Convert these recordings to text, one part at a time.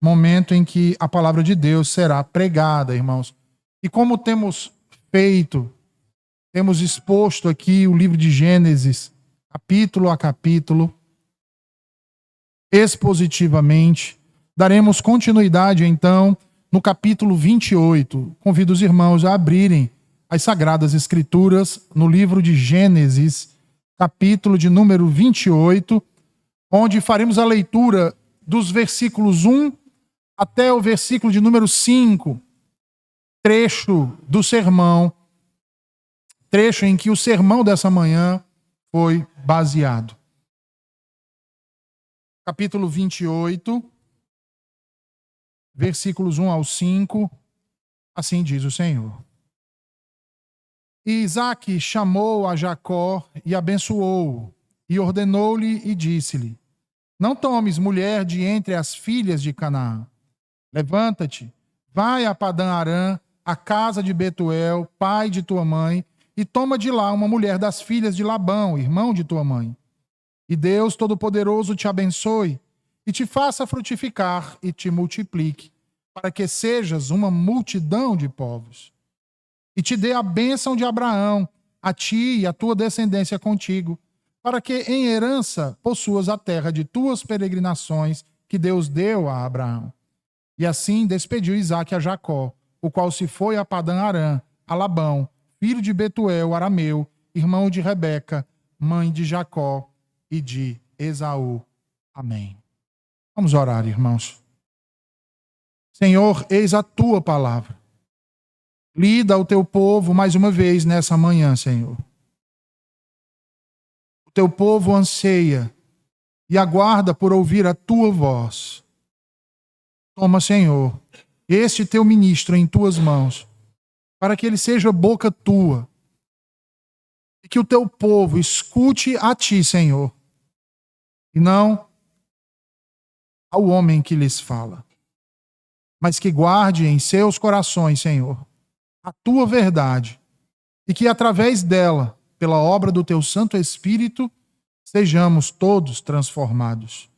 momento em que a palavra de Deus será pregada, irmãos. E como temos feito, temos exposto aqui o livro de Gênesis, capítulo a capítulo, expositivamente, daremos continuidade, então, no capítulo 28. Convido os irmãos a abrirem as Sagradas Escrituras no livro de Gênesis, capítulo de número 28, onde faremos a leitura dos versículos 1 até o versículo de número 5, trecho do sermão, trecho em que o sermão dessa manhã foi baseado. Capítulo 28, versículos 1 ao 5, assim diz o Senhor. E Isaque chamou a Jacó e abençoou-o, e ordenou-lhe e disse-lhe: Não tomes mulher de entre as filhas de Canaã. Levanta-te, vai a Padã-Arã, a casa de Betuel, pai de tua mãe, e toma de lá uma mulher das filhas de Labão, irmão de tua mãe. E Deus Todo-Poderoso te abençoe, e te faça frutificar e te multiplique, para que sejas uma multidão de povos. E te dê a bênção de Abraão, a ti e a tua descendência contigo, para que em herança possuas a terra de tuas peregrinações que Deus deu a Abraão. E assim despediu Isaque a Jacó, o qual se foi a Padã-Arã, a Labão, filho de Betuel, arameu, irmão de Rebeca, mãe de Jacó e de Esaú. Amém. Vamos orar, irmãos. Senhor, eis a tua palavra. Lida ao teu povo mais uma vez nessa manhã, Senhor. O teu povo anseia e aguarda por ouvir a tua voz. Toma, Senhor, este teu ministro em tuas mãos, para que ele seja boca tua, e que o teu povo escute a ti, Senhor, e não ao homem que lhes fala, mas que guarde em seus corações, Senhor, a tua verdade, e que através dela, pela obra do teu Santo Espírito, sejamos todos transformados,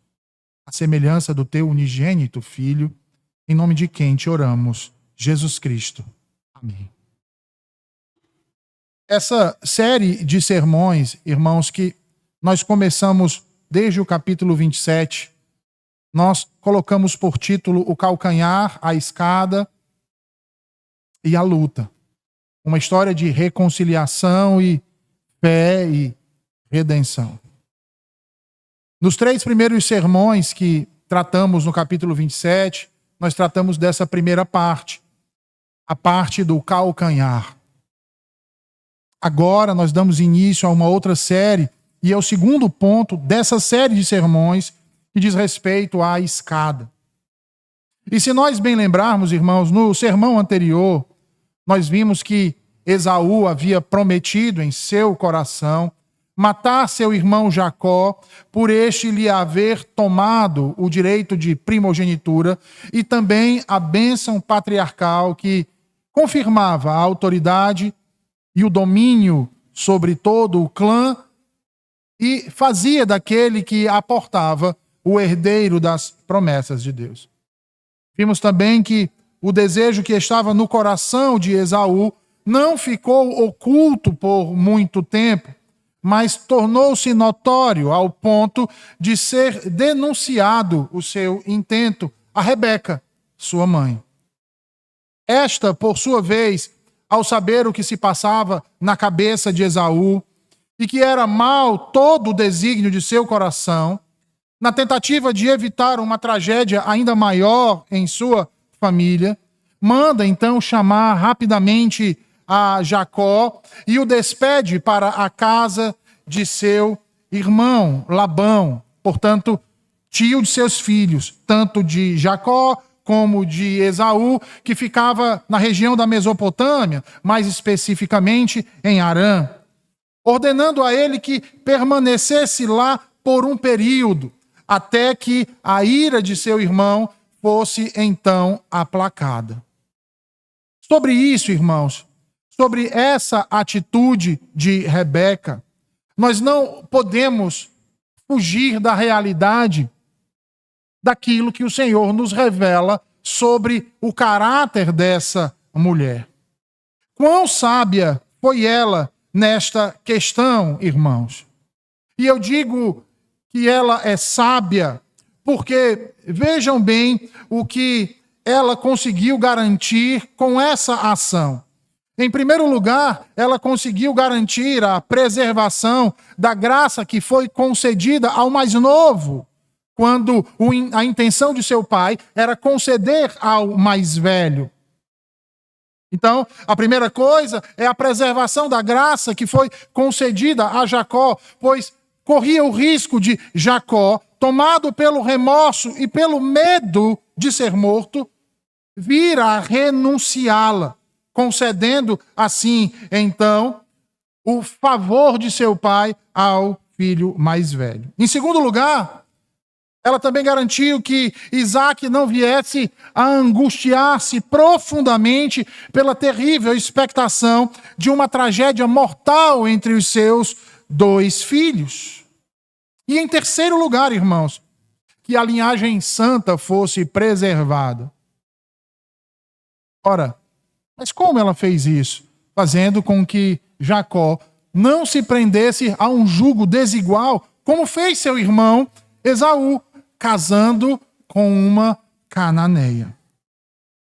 à semelhança do teu unigênito Filho, em nome de quem te oramos, Jesus Cristo. Amém. Essa série de sermões, irmãos, que nós começamos desde o capítulo 27, nós colocamos por título o calcanhar, a escada e a luta. Uma história de reconciliação e fé e redenção. Nos 3 primeiros sermões que tratamos no capítulo 27, nós tratamos dessa primeira parte, a parte do calcanhar. Agora nós damos início a uma outra série, e é o segundo ponto dessa série de sermões que diz respeito à escada. E se nós bem lembrarmos, irmãos, no sermão anterior, nós vimos que Esaú havia prometido em seu coração matar seu irmão Jacó, por este lhe haver tomado o direito de primogenitura e também a bênção patriarcal que confirmava a autoridade e o domínio sobre todo o clã e fazia daquele que aportava o herdeiro das promessas de Deus. Vimos também que o desejo que estava no coração de Esaú não ficou oculto por muito tempo, mas tornou-se notório ao ponto de ser denunciado o seu intento a Rebeca, sua mãe. Esta, por sua vez, ao saber o que se passava na cabeça de Esaú, e que era mau todo o desígnio de seu coração, na tentativa de evitar uma tragédia ainda maior em sua família, manda então chamar rapidamente a Jacó e o despede para a casa de seu irmão Labão, portanto, tio de seus filhos, tanto de Jacó como de Esaú, que ficava na região da Mesopotâmia, mais especificamente em Harã, ordenando a ele que permanecesse lá por um período, até que a ira de seu irmão fosse então aplacada. Sobre isso, irmãos, sobre essa atitude de Rebeca, nós não podemos fugir da realidade daquilo que o Senhor nos revela sobre o caráter dessa mulher. Quão sábia foi ela nesta questão, irmãos? E eu digo que ela é sábia porque vejam bem o que ela conseguiu garantir com essa ação. Em primeiro lugar, ela conseguiu garantir a preservação da graça que foi concedida ao mais novo, quando a intenção de seu pai era conceder ao mais velho. Então, a primeira coisa é a preservação da graça que foi concedida a Jacó, pois corria o risco de Jacó, tomado pelo remorso e pelo medo de ser morto, vir a renunciá-la, concedendo assim, então, o favor de seu pai ao filho mais velho. Em segundo lugar, ela também garantiu que Isaac não viesse a angustiar-se profundamente pela terrível expectação de uma tragédia mortal entre os seus 2 filhos. E em terceiro lugar, irmãos, que a linhagem santa fosse preservada. Ora, mas como ela fez isso? Fazendo com que Jacó não se prendesse a um jugo desigual, como fez seu irmão Esaú, casando com uma cananeia.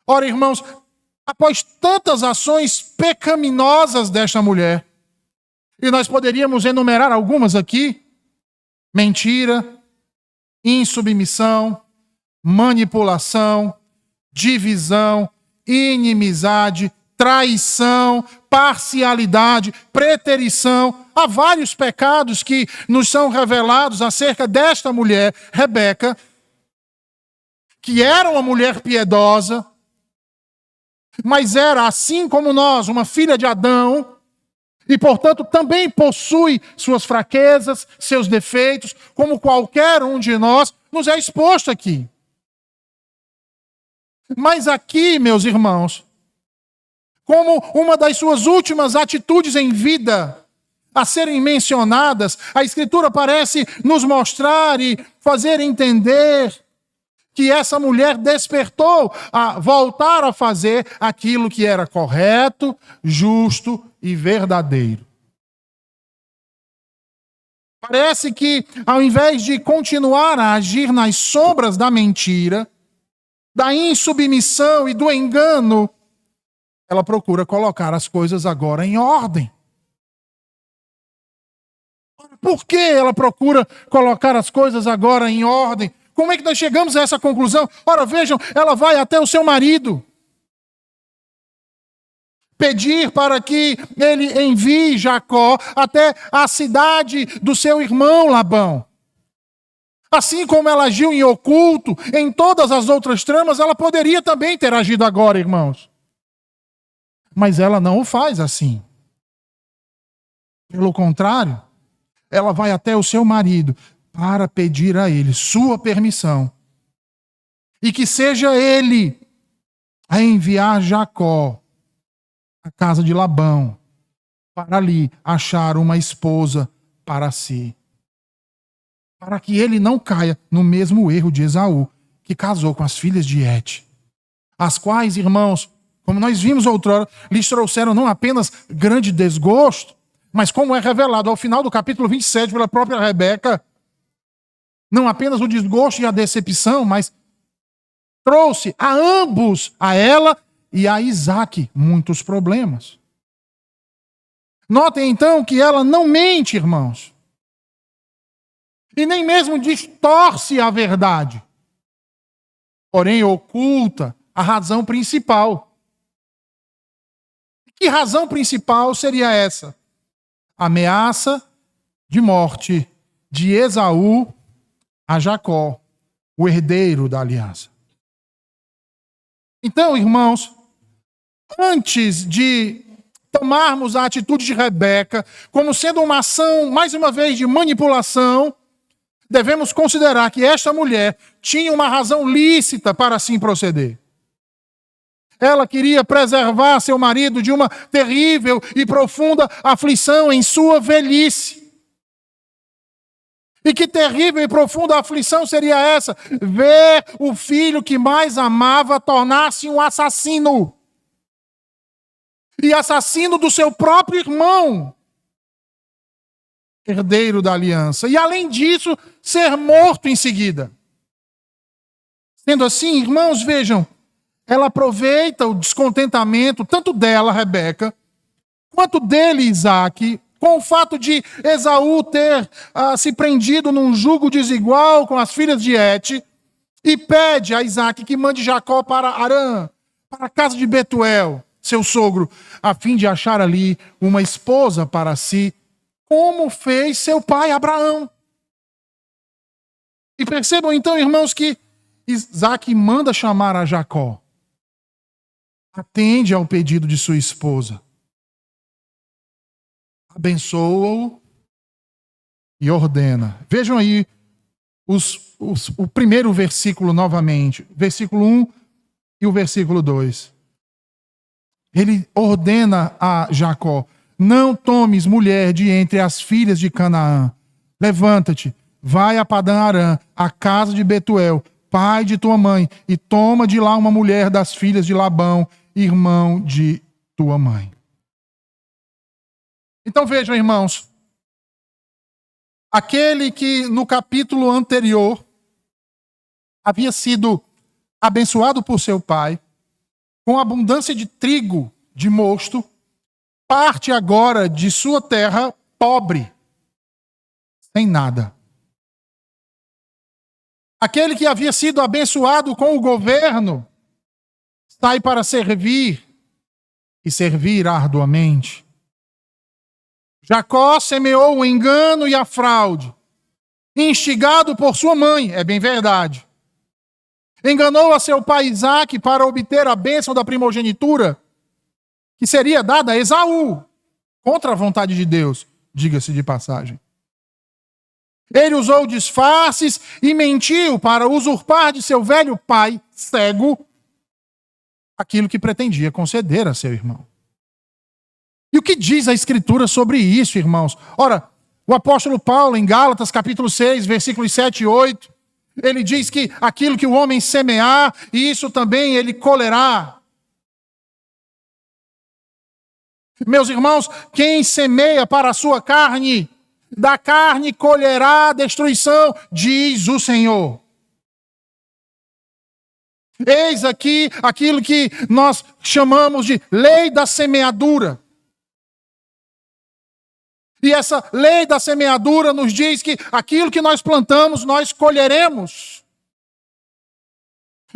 Ora, irmãos, após tantas ações pecaminosas desta mulher, e nós poderíamos enumerar algumas aqui: mentira, insubmissão, manipulação, divisão, inimizade, traição, parcialidade, preterição. Há vários pecados que nos são revelados acerca desta mulher, Rebeca, que era uma mulher piedosa, mas era, assim como nós, uma filha de Adão, e, portanto, também possui suas fraquezas, seus defeitos, como qualquer um de nós nos é exposto aqui. Mas aqui, meus irmãos, como uma das suas últimas atitudes em vida a serem mencionadas, a Escritura parece nos mostrar e fazer entender que essa mulher despertou a voltar a fazer aquilo que era correto, justo e verdadeiro. Parece que, ao invés de continuar a agir nas sombras da mentira, da insubmissão e do engano, ela procura colocar as coisas agora em ordem. Por que ela procura colocar as coisas agora em ordem? Como é que nós chegamos a essa conclusão? Ora, vejam, ela vai até o seu marido pedir para que ele envie Jacó até a cidade do seu irmão Labão. Assim como ela agiu em oculto em todas as outras tramas, ela poderia também ter agido agora, irmãos. Mas ela não o faz assim. Pelo contrário, ela vai até o seu marido para pedir a ele sua permissão. E que seja ele a enviar Jacó à casa de Labão, para ali achar uma esposa para si. Para que ele não caia no mesmo erro de Esaú, que casou com as filhas de Et, as quais, irmãos, como nós vimos outrora, lhes trouxeram não apenas grande desgosto, mas como é revelado ao final do capítulo 27 pela própria Rebeca, não apenas o desgosto e a decepção, mas trouxe a ambos, a ela e a Isaac, muitos problemas. Notem então que ela não mente, irmãos, e nem mesmo distorce a verdade, porém oculta a razão principal. Que razão principal seria essa? Ameaça de morte de Esaú a Jacó, o herdeiro da aliança. Então, irmãos, antes de tomarmos a atitude de Rebeca como sendo uma ação, mais uma vez, de manipulação, devemos considerar que esta mulher tinha uma razão lícita para assim proceder. Ela queria preservar seu marido de uma terrível e profunda aflição em sua velhice. E que terrível e profunda aflição seria essa? Ver o filho que mais amava tornar-se um assassino. E assassino do seu próprio irmão, herdeiro da aliança. E além disso, ser morto em seguida. Sendo assim, irmãos, vejam, ela aproveita o descontentamento, tanto dela, Rebeca, quanto dele, Isaque, com o fato de Esaú ter se prendido num jugo desigual com as filhas de Et, e pede a Isaque que mande Jacó para Harã, para a casa de Betuel, seu sogro, a fim de achar ali uma esposa para si, como fez seu pai Abraão. E percebam então, irmãos, que Isaque manda chamar a Jacó. Atende ao pedido de sua esposa. Abençoa-o e ordena. Vejam aí o primeiro versículo novamente. Versículo 1 e o versículo 2. Ele ordena a Jacó: não tomes mulher de entre as filhas de Canaã. Levanta-te, vai a Padã-Arã, a casa de Betuel, pai de tua mãe, e toma de lá uma mulher das filhas de Labão, irmão de tua mãe. Então vejam, irmãos, aquele que no capítulo anterior havia sido abençoado por seu pai, com abundância de trigo, de mosto, parte agora de sua terra pobre, sem nada. Aquele que havia sido abençoado com o governo, sai para servir e servir arduamente. Jacó semeou o engano e a fraude, instigado por sua mãe, é bem verdade. Enganou a seu pai Isaque para obter a bênção da primogenitura, que seria dada a Esaú, contra a vontade de Deus, diga-se de passagem. Ele usou disfarces e mentiu para usurpar de seu velho pai, cego, aquilo que pretendia conceder a seu irmão. E o que diz a Escritura sobre isso, irmãos? Ora, o apóstolo Paulo, em Gálatas, capítulo 6, versículos 7 e 8, ele diz que aquilo que o homem semear, isso também ele colherá. Meus irmãos, quem semeia para a sua carne, da carne colherá destruição, diz o Senhor. Eis aqui aquilo que nós chamamos de lei da semeadura. E essa lei da semeadura nos diz que aquilo que nós plantamos, nós colheremos.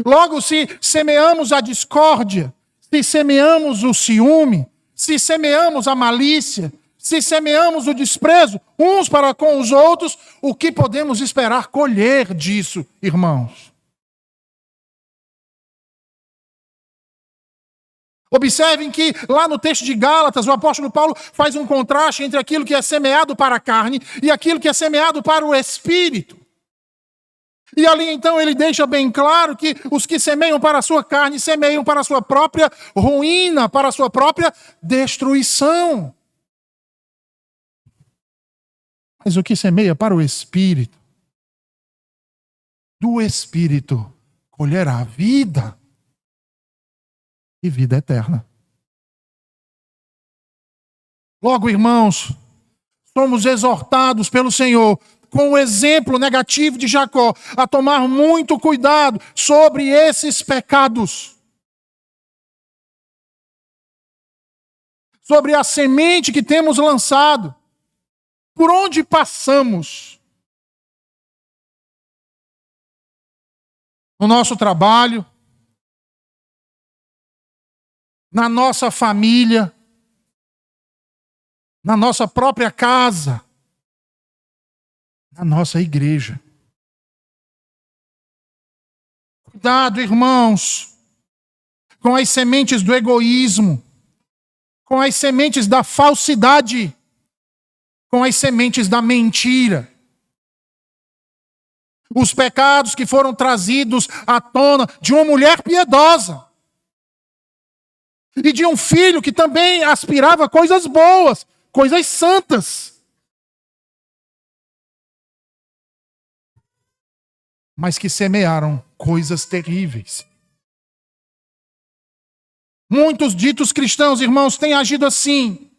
Logo, se semeamos a discórdia, se semeamos o ciúme, se semeamos a malícia, se semeamos o desprezo uns para com os outros, o que podemos esperar colher disso, irmãos? Observem que lá no texto de Gálatas, o apóstolo Paulo faz um contraste entre aquilo que é semeado para a carne e aquilo que é semeado para o espírito. E ali então ele deixa bem claro que os que semeiam para a sua carne, semeiam para a sua própria ruína, para a sua própria destruição. Mas o que semeia para o espírito, do espírito colherá vida. E vida eterna. Logo, irmãos, somos exortados pelo Senhor, com o exemplo negativo de Jacó, a tomar muito cuidado sobre esses pecados. Sobre a semente que temos lançado. Por onde passamos. No nosso trabalho, na nossa família, na nossa própria casa, na nossa igreja. Cuidado, irmãos, com as sementes do egoísmo, com as sementes da falsidade, com as sementes da mentira. Os pecados que foram trazidos à tona de uma mulher piedosa. E de um filho que também aspirava coisas boas, coisas santas. mas que semearam coisas terríveis. Muitos ditos cristãos, irmãos, têm agido assim,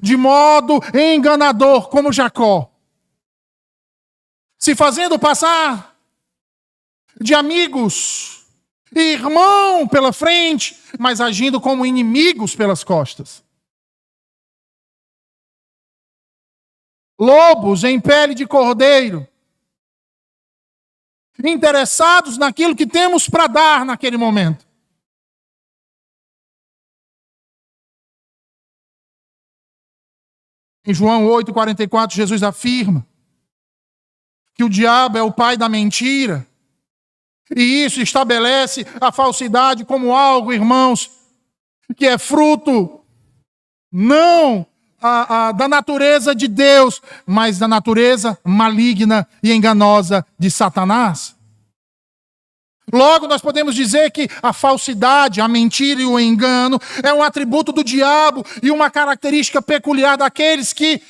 de modo enganador, como Jacó, se fazendo passar de amigos e irmão pela frente, mas agindo como inimigos pelas costas. Lobos em pele de cordeiro, interessados naquilo que temos para dar naquele momento. Em João 8,44, Jesus afirma que o diabo é o pai da mentira. E isso estabelece a falsidade como algo, irmãos, que é fruto não da natureza de Deus, mas da natureza maligna e enganosa de Satanás. Logo, nós podemos dizer que a falsidade, a mentira e o engano é um atributo do diabo e uma característica peculiar daqueles que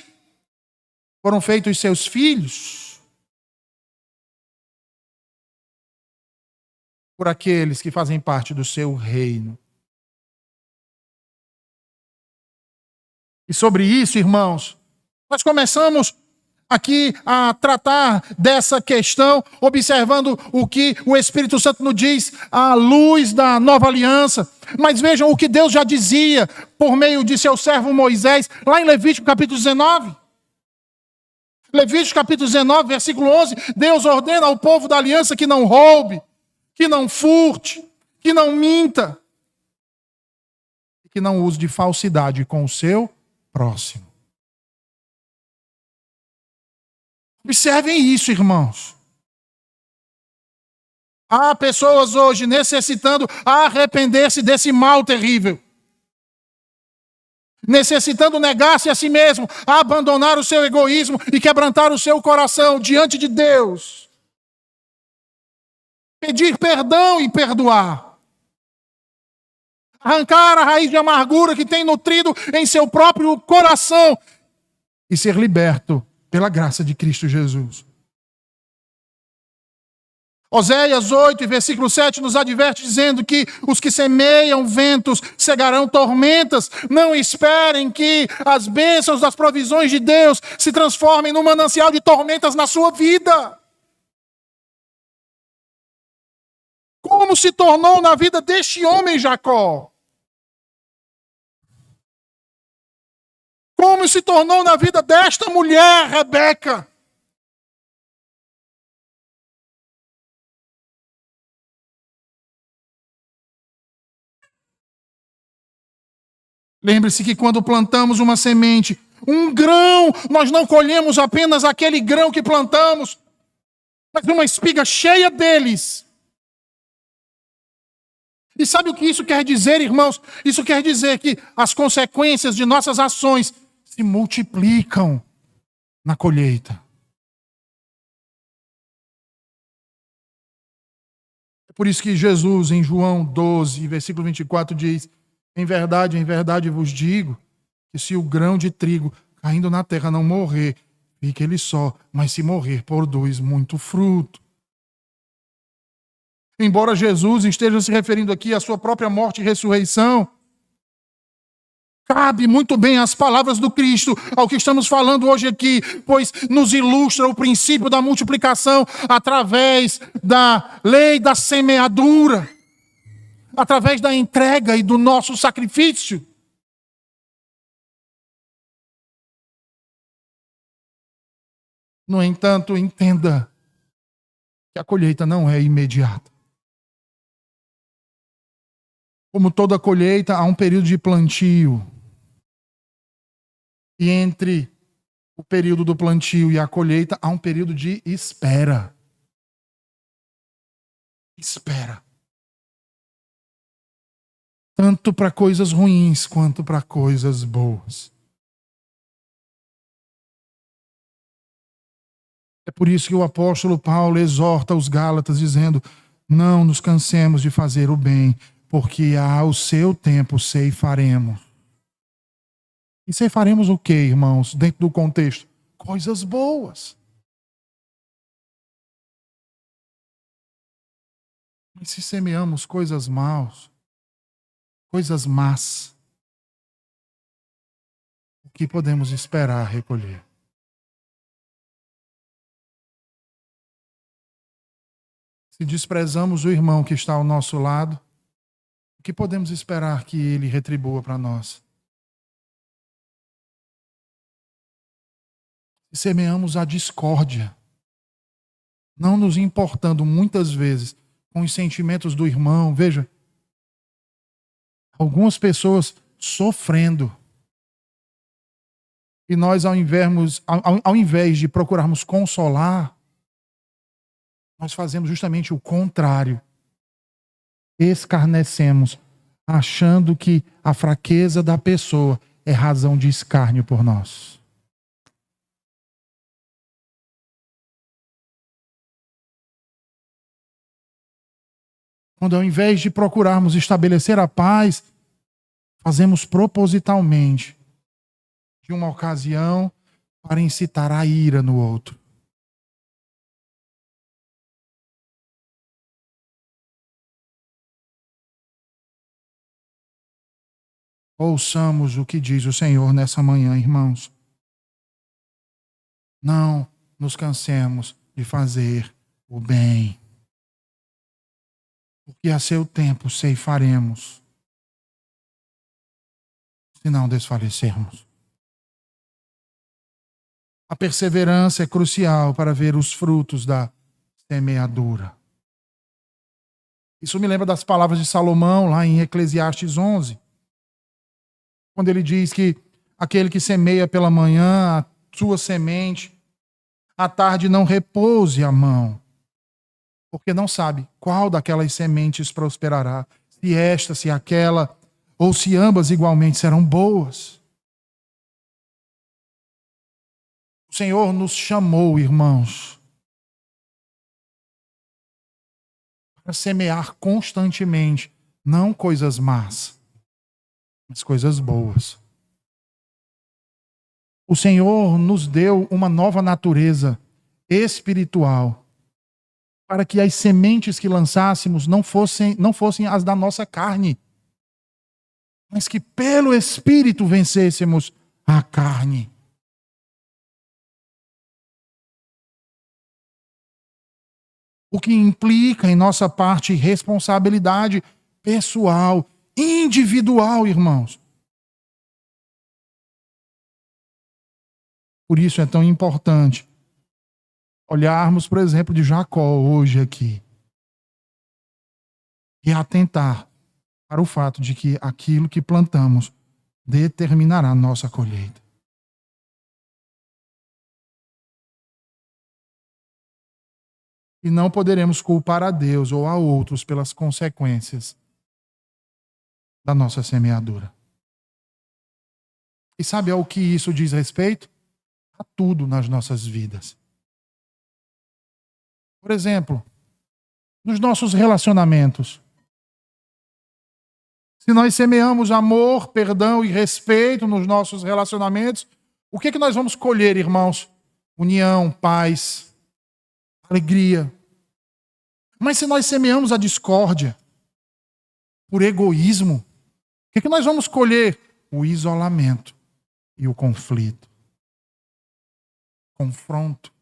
foram feitos seus filhos, por aqueles que fazem parte do seu reino. E sobre isso, irmãos, nós começamos aqui a tratar dessa questão, observando o que o Espírito Santo nos diz à luz da nova aliança. Mas vejam o que Deus já dizia por meio de seu servo Moisés, lá em Levítico capítulo 19. Levítico capítulo 19, versículo 11, Deus ordena ao povo da aliança que não roube, que não furte, que não minta, e que não use de falsidade com o seu próximo. Observem isso, irmãos. Há pessoas hoje necessitando arrepender-se desse mal terrível. Necessitando negar-se a si mesmo, abandonar o seu egoísmo e quebrantar o seu coração diante de Deus. Pedir perdão e perdoar. Arrancar a raiz de amargura que tem nutrido em seu próprio coração e ser liberto pela graça de Cristo Jesus. Oséias 8, versículo 7, nos adverte dizendo que os que semeiam ventos cegarão tormentas. Não esperem que as bênçãos das provisões de Deus se transformem num manancial de tormentas na sua vida. Como se tornou na vida deste homem Jacó? Como se tornou na vida desta mulher, Rebeca? Lembre-se que quando plantamos uma semente, um grão, nós não colhemos apenas aquele grão que plantamos, mas uma espiga cheia deles. E sabe o que isso quer dizer, irmãos? Isso quer dizer que as consequências de nossas ações se multiplicam na colheita. É por isso que Jesus, em João 12, versículo 24, diz: em verdade vos digo, que se o grão de trigo caindo na terra não morrer, fica ele só, mas se morrer, produz muito fruto. Embora Jesus esteja se referindo aqui à sua própria morte e ressurreição, cabe muito bem as palavras do Cristo ao que estamos falando hoje aqui, pois nos ilustra o princípio da multiplicação através da lei da semeadura, através da entrega e do nosso sacrifício. No entanto, entenda que a colheita não é imediata. Como toda colheita, há um período de plantio. E entre o período do plantio e a colheita, há um período de espera. Espera. Tanto para coisas ruins quanto para coisas boas. É por isso que o apóstolo Paulo exorta os Gálatas dizendo: não nos cansemos de fazer o bem, porque ao seu tempo ceifaremos. E ceifaremos o quê, irmãos, dentro do contexto? Coisas boas. Mas se semeamos coisas más, o que podemos esperar recolher? Se desprezamos o irmão que está ao nosso lado, o que podemos esperar que ele retribua para nós? Se semeamos a discórdia, não nos importando muitas vezes com os sentimentos do irmão, veja, algumas pessoas sofrendo. E nós, ao invés de procurarmos consolar, nós fazemos justamente o contrário. Escarnecemos, achando que a fraqueza da pessoa é razão de escárnio por nós. Quando ao invés de procurarmos estabelecer a paz, fazemos propositalmente de uma ocasião para incitar a ira no outro. Ouçamos o que diz o Senhor nessa manhã, irmãos. Não nos cansemos de fazer o bem, porque a seu tempo ceifaremos, se não desfalecermos. A perseverança é crucial para ver os frutos da semeadura. Isso me lembra das palavras de Salomão, lá em Eclesiastes 11, quando ele diz que aquele que semeia pela manhã a sua semente, à tarde não repouse a mão, porque não sabe qual daquelas sementes prosperará, se esta, se aquela, ou se ambas igualmente serão boas. O Senhor nos chamou, irmãos, para semear constantemente, não coisas más, mas coisas boas. O Senhor nos deu uma nova natureza espiritual, para que as sementes que lançássemos não fossem as da nossa carne, mas que pelo Espírito vencêssemos a carne. O que implica em nossa parte responsabilidade pessoal, individual, irmãos. Por isso é tão importante olharmos, por exemplo, de Jacó hoje aqui e atentar para o fato de que aquilo que plantamos determinará a nossa colheita. E não poderemos culpar a Deus ou a outros pelas consequências da nossa semeadura. E sabe ao que isso diz respeito? A tudo nas nossas vidas. Por exemplo, nos nossos relacionamentos. Se nós semeamos amor, perdão e respeito nos nossos relacionamentos, o que nós vamos colher, irmãos? União, paz, alegria. Mas se nós semeamos a discórdia, por egoísmo, o que nós vamos colher? O isolamento e o conflito. Confronto.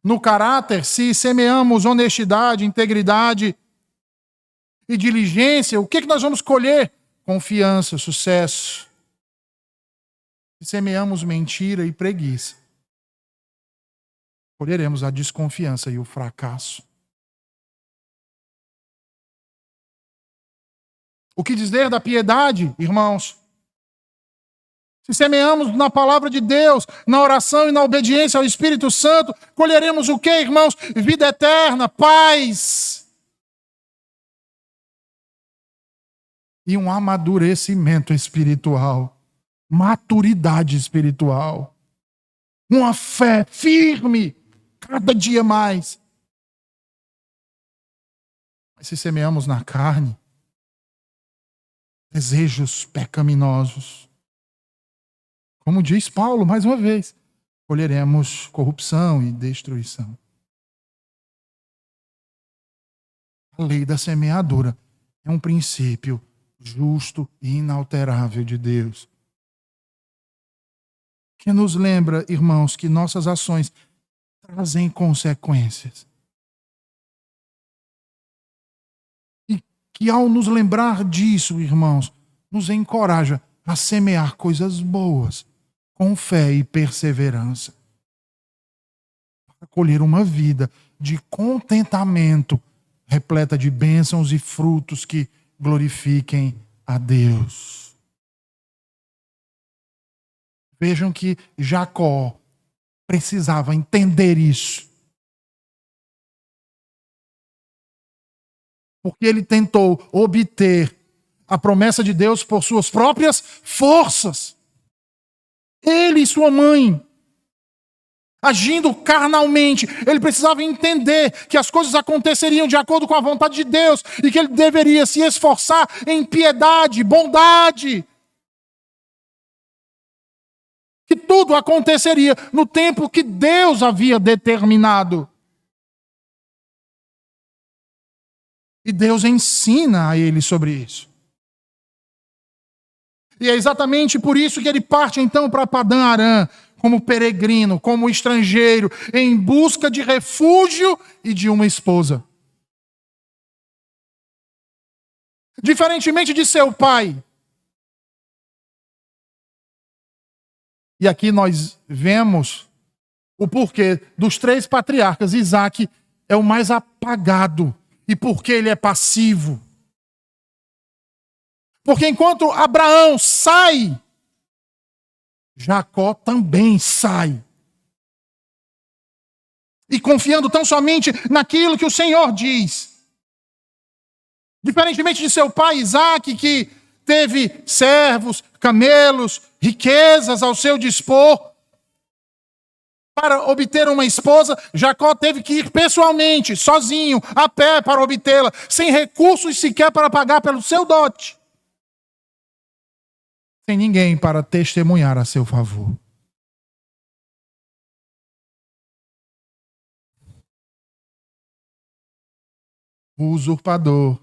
No caráter, se semeamos honestidade, integridade e diligência, o que nós vamos colher? Confiança, sucesso. Se semeamos mentira e preguiça, colheremos a desconfiança e o fracasso. O que dizer da piedade, irmãos? Se semeamos na palavra de Deus, na oração e na obediência ao Espírito Santo, colheremos o quê, irmãos? Vida eterna, paz. E um amadurecimento espiritual, maturidade espiritual. Uma fé firme, cada dia mais. Mas se semeamos na carne, desejos pecaminosos, como diz Paulo, mais uma vez, colheremos corrupção e destruição. A lei da semeadura é um princípio justo e inalterável de Deus, que nos lembra, irmãos, que nossas ações trazem consequências. E que ao nos lembrar disso, irmãos, nos encoraja a semear coisas boas, com fé e perseverança, para colher uma vida de contentamento, repleta de bênçãos e frutos que glorifiquem a Deus. Vejam que Jacó precisava entender isso. Porque ele tentou obter a promessa de Deus por suas próprias forças. Ele e sua mãe, agindo carnalmente, ele precisava entender que as coisas aconteceriam de acordo com a vontade de Deus e que ele deveria se esforçar em piedade, bondade. Que tudo aconteceria no tempo que Deus havia determinado. E Deus ensina a ele sobre isso. E é exatamente por isso que ele parte então para Padã Arã, como peregrino, como estrangeiro, em busca de refúgio e de uma esposa. Diferentemente de seu pai. E aqui nós vemos o porquê dos 3 patriarcas. Isaac é o mais apagado. E por que ele é passivo? Porque enquanto Abraão sai, Jacó também sai. E confiando tão somente naquilo que o Senhor diz. Diferentemente de seu pai Isaac, que teve servos, camelos, riquezas ao seu dispor, para obter uma esposa, Jacó teve que ir pessoalmente, sozinho, a pé para obtê-la, sem recursos sequer para pagar pelo seu dote. Sem ninguém para testemunhar a seu favor. O usurpador,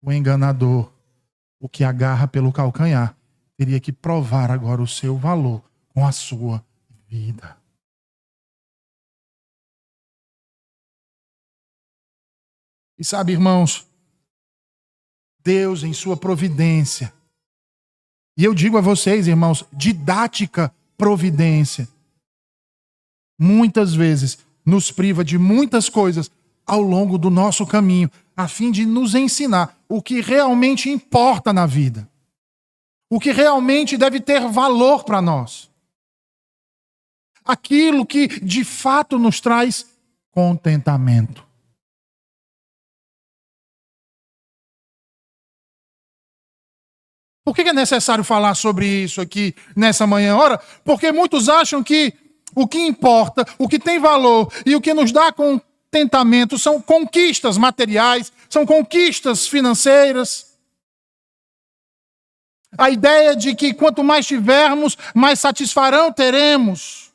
o enganador, o que agarra pelo calcanhar, teria que provar agora o seu valor com a sua vida. E sabe, irmãos, Deus em sua providência, e eu digo a vocês, irmãos, didática providência, muitas vezes nos priva de muitas coisas ao longo do nosso caminho, a fim de nos ensinar o que realmente importa na vida. O que realmente deve ter valor para nós. Aquilo que de fato nos traz contentamento. Por que é necessário falar sobre isso aqui nessa manhã? Ora, porque muitos acham que o que importa, o que tem valor e o que nos dá contentamento são conquistas materiais, são conquistas financeiras. A ideia de que quanto mais tivermos, mais satisfação teremos.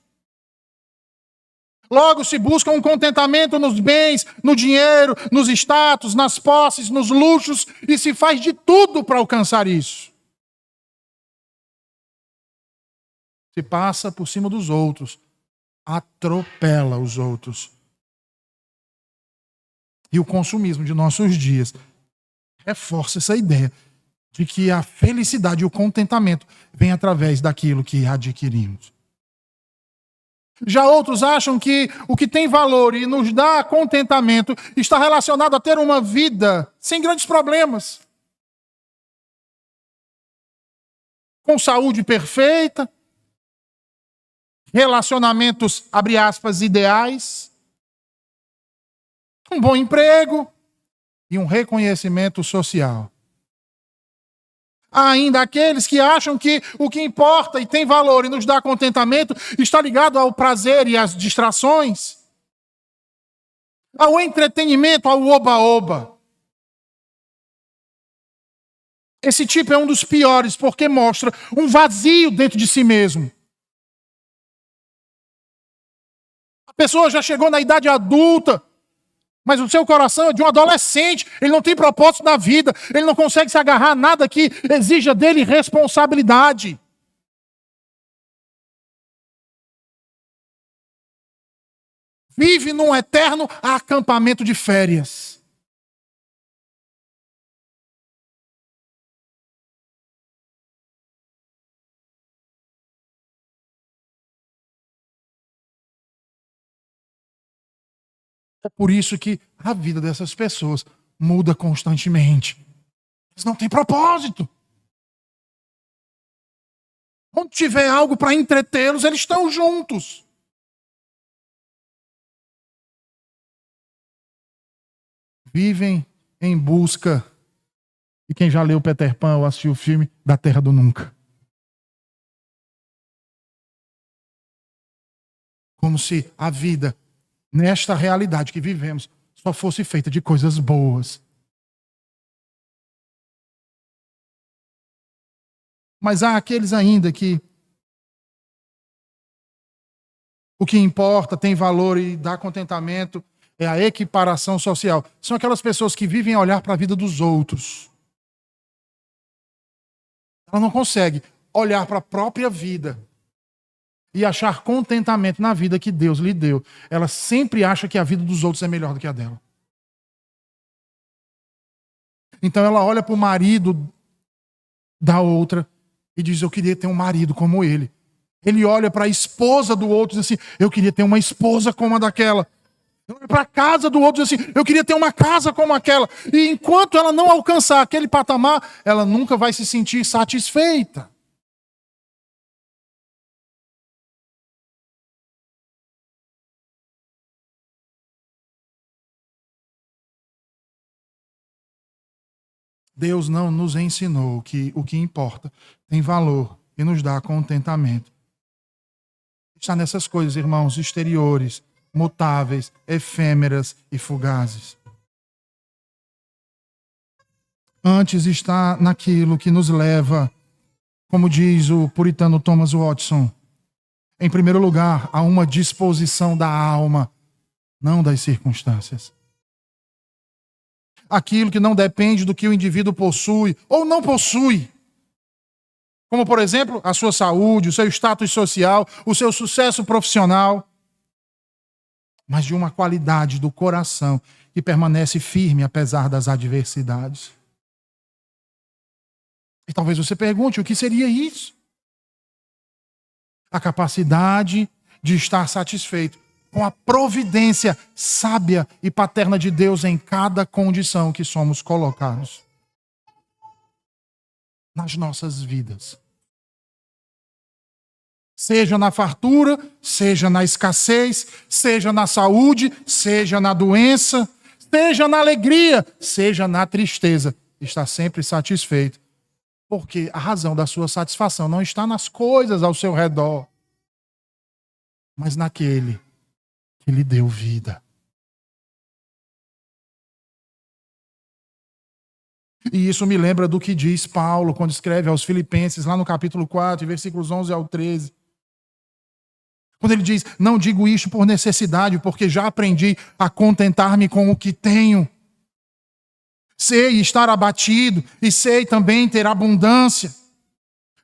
Logo se busca um contentamento nos bens, no dinheiro, nos status, nas posses, nos luxos, e se faz de tudo para alcançar isso. Se passa por cima dos outros, atropela os outros. E o consumismo de nossos dias reforça essa ideia de que a felicidade e o contentamento vêm através daquilo que adquirimos. Já outros acham que o que tem valor e nos dá contentamento está relacionado a ter uma vida sem grandes problemas. Com saúde perfeita, relacionamentos, abre aspas, ideais, um bom emprego e um reconhecimento social. Há ainda aqueles que acham que o que importa e tem valor e nos dá contentamento está ligado ao prazer e às distrações, ao entretenimento, ao oba-oba. Esse tipo é um dos piores porque mostra um vazio dentro de si mesmo. A pessoa já chegou na idade adulta Mas o seu coração é de um adolescente. Ele não tem propósito na vida. Ele não consegue se agarrar a nada que exija dele responsabilidade. Vive num eterno acampamento de férias. É por isso que a vida dessas pessoas muda constantemente. Eles não têm propósito. Onde tiver algo para entretê-los, eles estão juntos. Vivem em busca, e quem já leu Peter Pan ou assistiu o filme, da Terra do Nunca. Como se a vida, nesta realidade que vivemos, só fosse feita de coisas boas. Mas há aqueles ainda que o que importa, tem valor e dá contentamento é a equiparação social. São aquelas pessoas que vivem a olhar para a vida dos outros. Ela não consegue olhar para a própria vida e achar contentamento na vida que Deus lhe deu. Ela sempre acha que a vida dos outros é melhor do que a dela. Então ela olha para o marido da outra e diz: eu queria ter um marido como ele. Ele olha para a esposa do outro e diz assim: eu queria ter uma esposa como a daquela. Ele olha para a casa do outro e diz assim: eu queria ter uma casa como aquela. E enquanto ela não alcançar aquele patamar, ela nunca vai se sentir satisfeita. Deus não nos ensinou que o que importa tem valor e nos dá contentamento. Está nessas coisas, irmãos, exteriores, mutáveis, efêmeras e fugazes. Antes está naquilo que nos leva, como diz o puritano Thomas Watson, em primeiro lugar, a uma disposição da alma, não das circunstâncias. Aquilo que não depende do que o indivíduo possui ou não possui. Como, por exemplo, a sua saúde, o seu status social, o seu sucesso profissional. Mas de uma qualidade do coração que permanece firme apesar das adversidades. E talvez você pergunte: o que seria isso? A capacidade de estar satisfeito com a providência sábia e paterna de Deus em cada condição que somos colocados nas nossas vidas. Seja na fartura, seja na escassez, seja na saúde, seja na doença, seja na alegria, seja na tristeza. Está sempre satisfeito, porque a razão da sua satisfação não está nas coisas ao seu redor, mas naquele que lhe deu vida. E isso me lembra do que diz Paulo quando escreve aos Filipenses, lá no capítulo 4, versículos 11 ao 13. Quando ele diz: não digo isto por necessidade, porque já aprendi a contentar-me com o que tenho. Sei estar abatido e sei também ter abundância.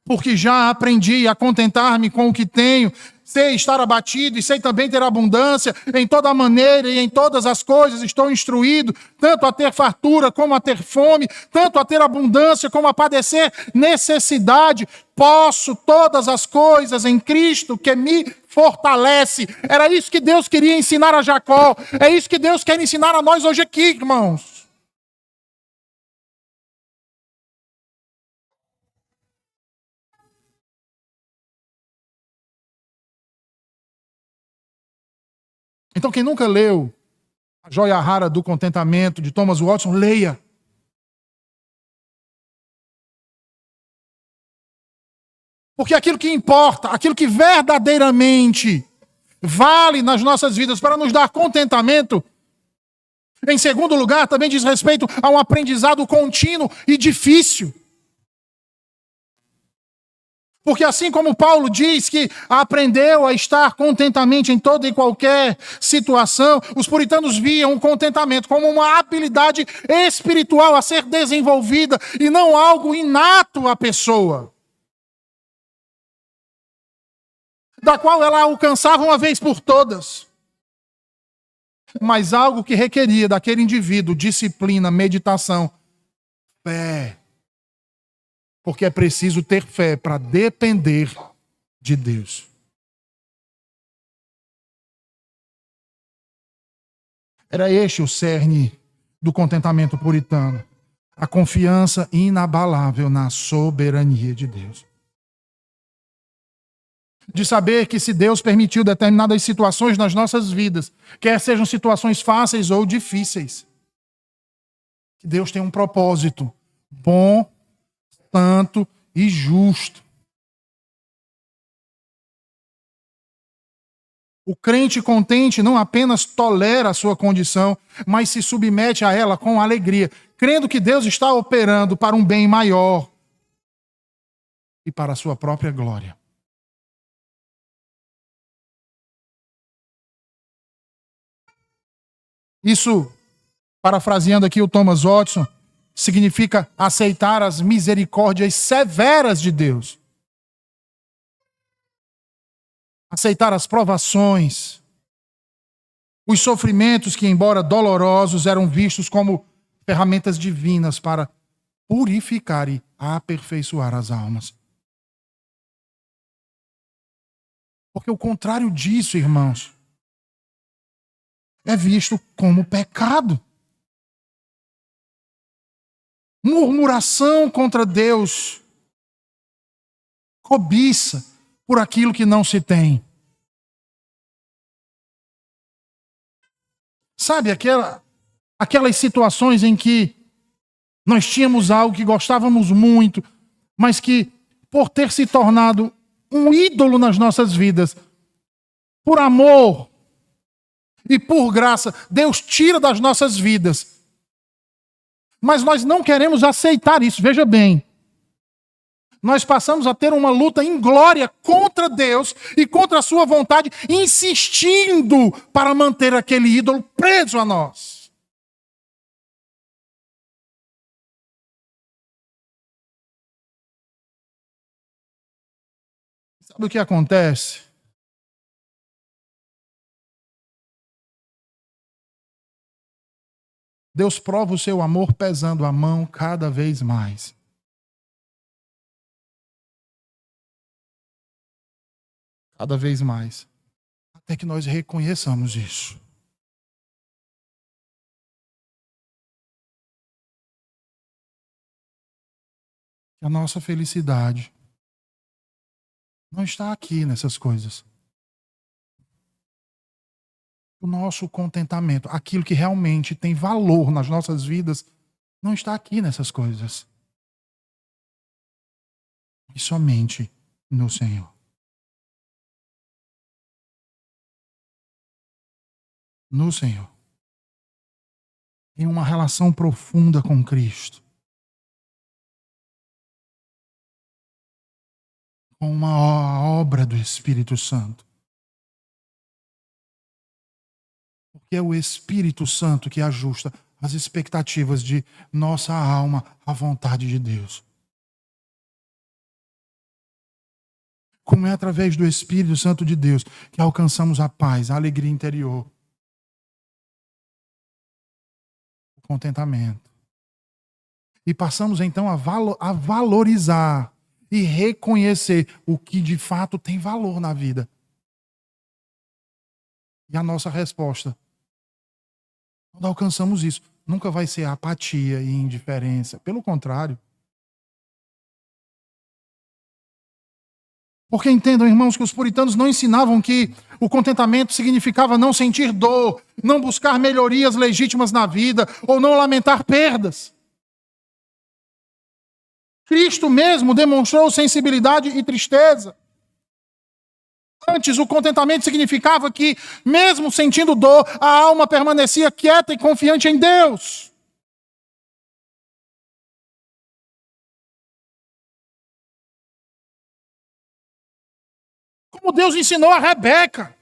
Porque já aprendi a contentar-me com o que tenho. Sei estar abatido e sei também ter abundância. Em toda maneira e em todas as coisas estou instruído, tanto a ter fartura como a ter fome, tanto a ter abundância como a padecer necessidade. Posso todas as coisas em Cristo que me fortalece. Era isso que Deus queria ensinar a Jacó. É isso que Deus quer ensinar a nós hoje aqui, irmãos. Então, quem nunca leu A Joia Rara do Contentamento, de Thomas Watson, leia. Porque aquilo que importa, aquilo que verdadeiramente vale nas nossas vidas para nos dar contentamento, em segundo lugar, também diz respeito a um aprendizado contínuo e difícil. Porque assim como Paulo diz que aprendeu a estar contentamente em toda e qualquer situação, os puritanos viam o contentamento como uma habilidade espiritual a ser desenvolvida e não algo inato à pessoa, da qual ela alcançava uma vez por todas, mas algo que requeria daquele indivíduo disciplina, meditação, fé. Porque é preciso ter fé para depender de Deus. Era este o cerne do contentamento puritano. A confiança inabalável na soberania de Deus. De saber que se Deus permitiu determinadas situações nas nossas vidas, quer sejam situações fáceis ou difíceis, que Deus tem um propósito bom, santo e justo. O crente contente não apenas tolera a sua condição, mas se submete a ela com alegria, crendo que Deus está operando para um bem maior e para a sua própria glória. Isso, parafraseando aqui o Thomas Watson, significa aceitar as misericórdias severas de Deus. Aceitar as provações, os sofrimentos que, embora dolorosos, eram vistos como ferramentas divinas para purificar e aperfeiçoar as almas. Porque o contrário disso, irmãos, é visto como pecado. Murmuração contra Deus, cobiça por aquilo que não se tem. Sabe, aquelas situações em que nós tínhamos algo que gostávamos muito, mas que, por ter se tornado um ídolo nas nossas vidas, por amor e por graça, Deus tira das nossas vidas. Mas nós não queremos aceitar isso, veja bem. Nós passamos a ter uma luta em glória contra Deus e contra a sua vontade, insistindo para manter aquele ídolo preso a nós. Sabe o que acontece? Deus prova o seu amor pesando a mão cada vez mais. Cada vez mais. Até que nós reconheçamos isso. Que a nossa felicidade não está aqui nessas coisas. O nosso contentamento, aquilo que realmente tem valor nas nossas vidas, não está aqui nessas coisas. E somente no Senhor. No Senhor. Em uma relação profunda com Cristo. Com uma obra do Espírito Santo. Porque é o Espírito Santo que ajusta as expectativas de nossa alma à vontade de Deus. Como é através do Espírito Santo de Deus que alcançamos a paz, a alegria interior, o contentamento. E passamos então a valorizar e reconhecer o que de fato tem valor na vida. E a nossa resposta, quando alcançamos isso, nunca vai ser apatia e indiferença. Pelo contrário. Porque entendam, irmãos, que os puritanos não ensinavam que o contentamento significava não sentir dor, não buscar melhorias legítimas na vida, ou não lamentar perdas. Cristo mesmo demonstrou sensibilidade e tristeza. Antes, o contentamento significava que, mesmo sentindo dor, a alma permanecia quieta e confiante em Deus. como Deus ensinou a Rebeca.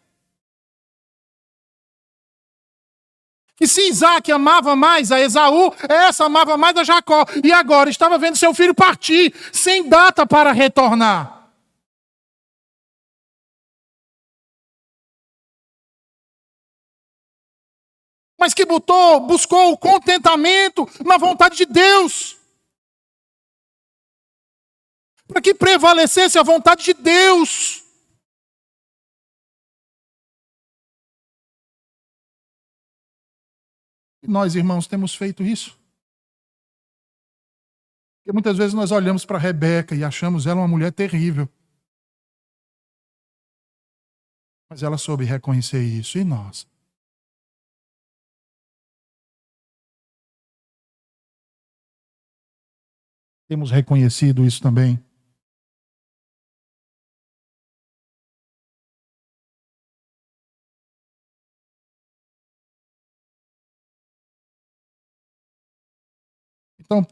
Que se Isaac amava mais a Esaú, essa amava mais a Jacó. E agora estava vendo seu filho partir, sem data para retornar. Mas que buscou o contentamento na vontade de Deus. Para que prevalecesse a vontade de Deus. E nós, irmãos, temos feito isso. Porque muitas vezes nós olhamos para Rebeca e achamos ela uma mulher terrível. Mas ela soube reconhecer isso. E nós? Temos reconhecido isso também. Então,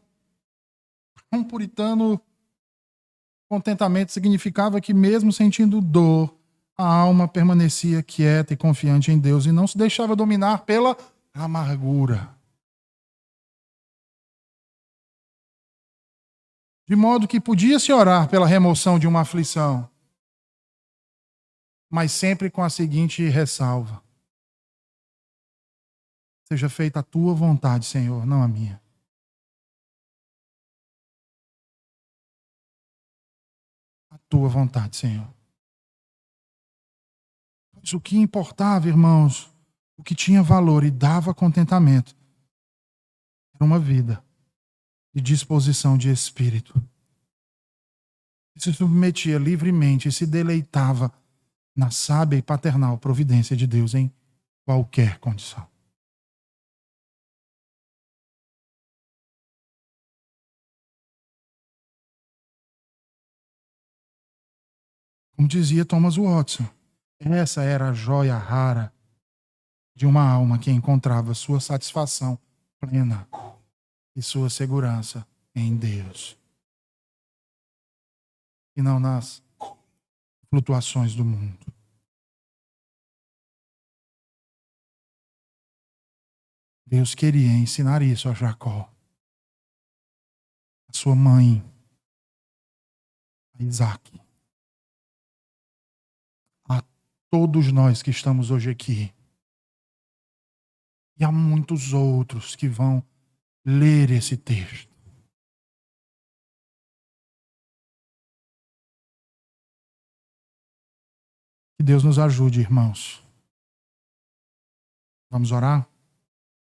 um puritano, contentamento significava que mesmo sentindo dor, a alma permanecia quieta e confiante em Deus e não se deixava dominar pela amargura. De modo que podia-se orar pela remoção de uma aflição, mas sempre com a seguinte ressalva: seja feita a tua vontade, Senhor, não a minha. A tua vontade, Senhor. Pois o que importava, irmãos, o que tinha valor e dava contentamento, era uma vida de disposição de espírito. E se submetia livremente e se deleitava na sábia e paternal providência de Deus em qualquer condição. Como dizia Thomas Watson, essa era a joia rara de uma alma que encontrava sua satisfação plena e sua segurança em Deus. E não nas flutuações do mundo. Deus queria ensinar isso a Jacó, a sua mãe, a Isaac, a todos nós que estamos hoje aqui. E há muitos outros que vão ler esse texto. Que Deus nos ajude, irmãos. Vamos orar?